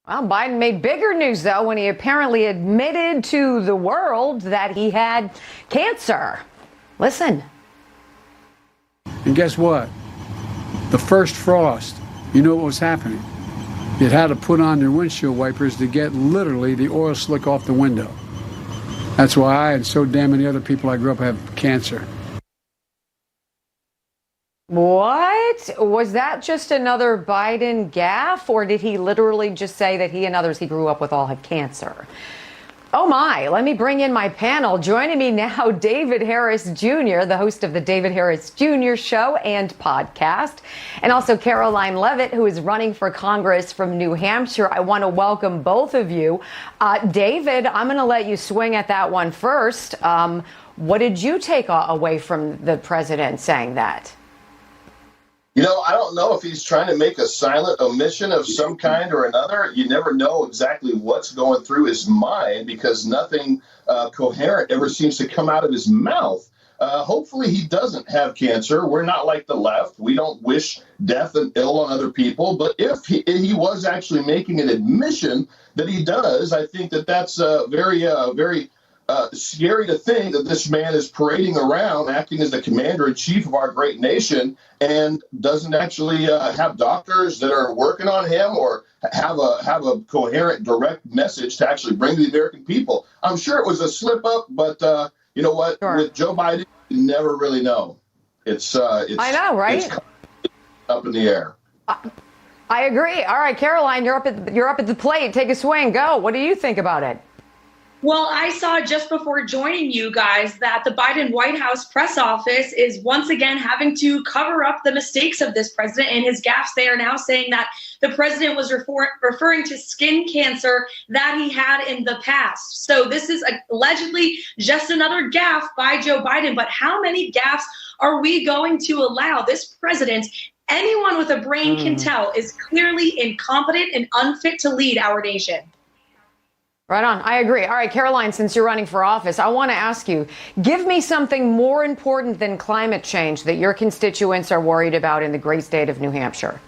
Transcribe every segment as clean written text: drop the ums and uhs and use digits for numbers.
Well, Biden made bigger news, though, when he apparently admitted to the world that he had cancer. Listen. And guess what? The first frost, you know what was happening? It had to put on their windshield wipers to get literally the oil slick off the window. That's why I and so damn many other people I grew up have cancer. What? Was that just another Biden gaffe, or did he literally just say that he and others he grew up with all have cancer? Oh my, let me bring in my panel. Joining me now, David Harris Jr., the host of the David Harris Jr. Show and podcast, and also Karoline Leavitt, who is running for Congress from New Hampshire. I want to welcome both of you. David, I'm going to let you swing at that one first. What did you take away from the president saying that? You know, I don't know if he's trying to make a silent omission of some kind or another. You never know exactly what's going through his mind because nothing coherent ever seems to come out of his mouth. Hopefully he doesn't have cancer. We're not like the left. We don't wish death and ill on other people. But if he was actually making an admission that he does, I think that that's very scary to think that this man is parading around acting as the commander in chief of our great nation and doesn't actually have doctors that are working on him or have a coherent, direct message to actually bring to the American people. I'm sure it was a slip up, but you know what? Sure. With Joe Biden, you never really know. It's I know, right? It's up in the air. I agree. All right, Karoline, you're up at the plate. Take a swing. Go. What do you think about it? Well, I saw just before joining you guys that the Biden White House press office is once again having to cover up the mistakes of this president and his gaffes. They are now saying that the president was referring to skin cancer that he had in the past. So this is allegedly just another gaffe by Joe Biden. But how many gaffes are we going to allow? This president, anyone with a brain can tell, is clearly incompetent and unfit to lead our nation. Right on. I agree. All right, Karoline, since you're running for office, I want to ask you, give me something more important than climate change that your constituents are worried about in the great state of New Hampshire.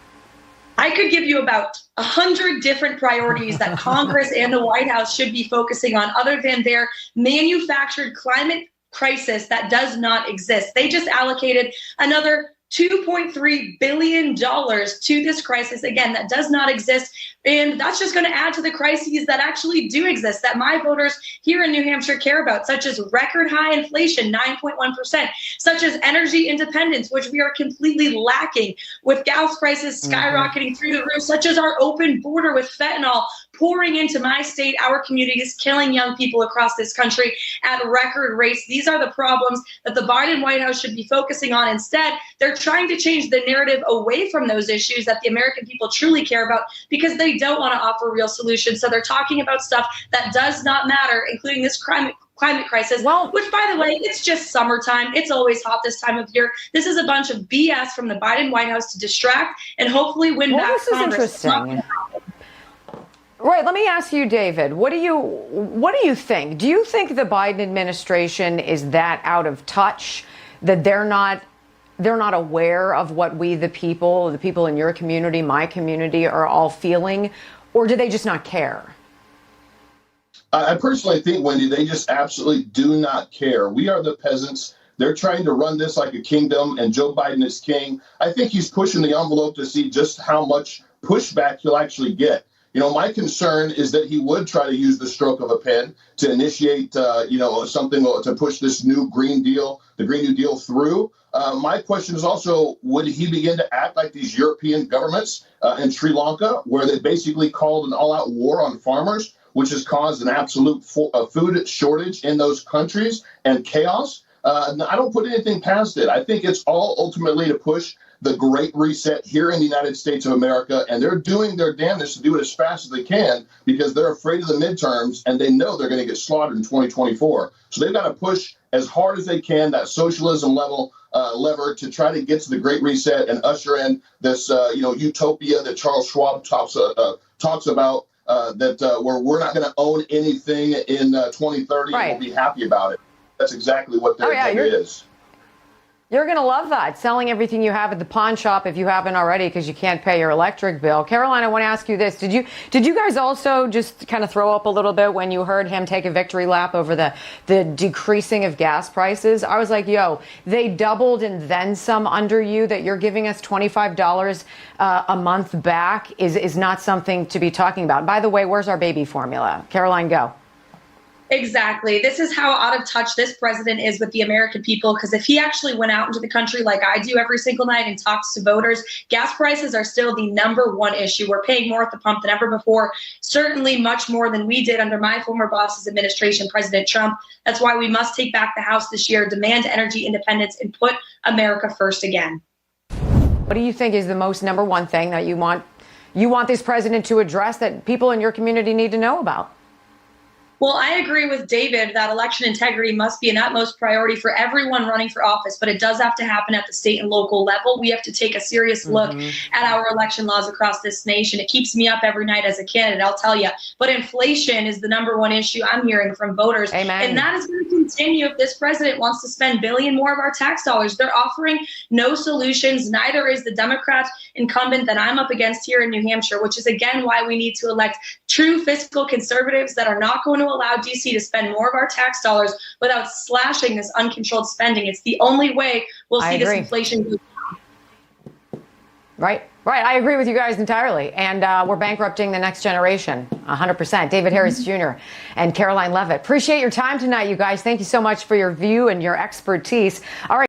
I could give you about 100 different priorities that Congress and the White House should be focusing on other than their manufactured climate crisis that does not exist. They just allocated another $2.3 billion to this crisis, again, that does not exist. And that's just going to add to the crises that actually do exist, that my voters here in New Hampshire care about, such as record high inflation, 9.1%, such as energy independence, which we are completely lacking, with gas prices skyrocketing through the roof, such as our open border with fentanyl pouring into my state, our communities, killing young people across this country at record rates. These are the problems that the Biden White House should be focusing on. Instead, they're trying to change the narrative away from those issues that the American people truly care about because they don't want to offer real solutions. So they're talking about stuff that does not matter, including this climate crisis, which, by the way, it's just summertime. It's always hot this time of year. This is a bunch of BS from the Biden White House to distract and hopefully win back Congress. This is interesting. Right. Let me ask you, David, what do you think? Do you think the Biden administration is that out of touch that they're not aware of what we, the people in your community, my community, are all feeling, or do they just not care? I personally think, Wendy, they just absolutely do not care. We are the peasants. They're trying to run this like a kingdom, and Joe Biden is king. I think he's pushing the envelope to see just how much pushback he'll actually get. You know, my concern is that he would try to use the stroke of a pen to initiate, something to push this new Green Deal, the Green New Deal through. My question is also, would he begin to act like these European governments in Sri Lanka, where they basically called an all-out war on farmers, which has caused an absolute food shortage in those countries and chaos? I don't put anything past it. I think it's all ultimately to push the Great Reset here in the United States of America, and they're doing their damnedest to do it as fast as they can because they're afraid of the midterms and they know they're going to get slaughtered in 2024. So they've got to push as hard as they can that socialism lever to try to get to the Great Reset and usher in this utopia that Charles Schwab talks about, where we're not going to own anything in 2030 and we'll be happy about it. That's exactly what their agenda is. You're going to love that, selling everything you have at the pawn shop if you haven't already because you can't pay your electric bill. Karoline, I want to ask you this. Did you guys also just kind of throw up a little bit when you heard him take a victory lap over the decreasing of gas prices? I was like, yo, they doubled and then some under you. That you're giving us $25 a month back is not something to be talking about. By the way, where's our baby formula? Karoline, go. Exactly. This is how out of touch this president is with the American people, because if he actually went out into the country like I do every single night and talks to voters, gas prices are still the number one issue. We're paying more at the pump than ever before, certainly much more than we did under my former boss's administration, President Trump. That's why we must take back the House this year, demand energy independence, and put America first again. What do you think is the most number one thing that you want this president to address that people in your community need to know about? Well, I agree with David that election integrity must be an utmost priority for everyone running for office, but it does have to happen at the state and local level. We have to take a serious look at our election laws across this nation. It keeps me up every night as a candidate, I'll tell you. But inflation is the number one issue I'm hearing from voters. Amen. And that is going to continue if this president wants to spend billion more of our tax dollars. They're offering no solutions. Neither is the Democrat incumbent that I'm up against here in New Hampshire, which is, again, why we need to elect true fiscal conservatives that are not going to allow DC to spend more of our tax dollars without slashing this uncontrolled spending. It's the only way we'll see this inflation go down. Right. I agree with you guys entirely. And we're bankrupting the next generation, 100%. David Harris Jr. and Karoline Leavitt. Appreciate your time tonight, you guys. Thank you so much for your view and your expertise. All right.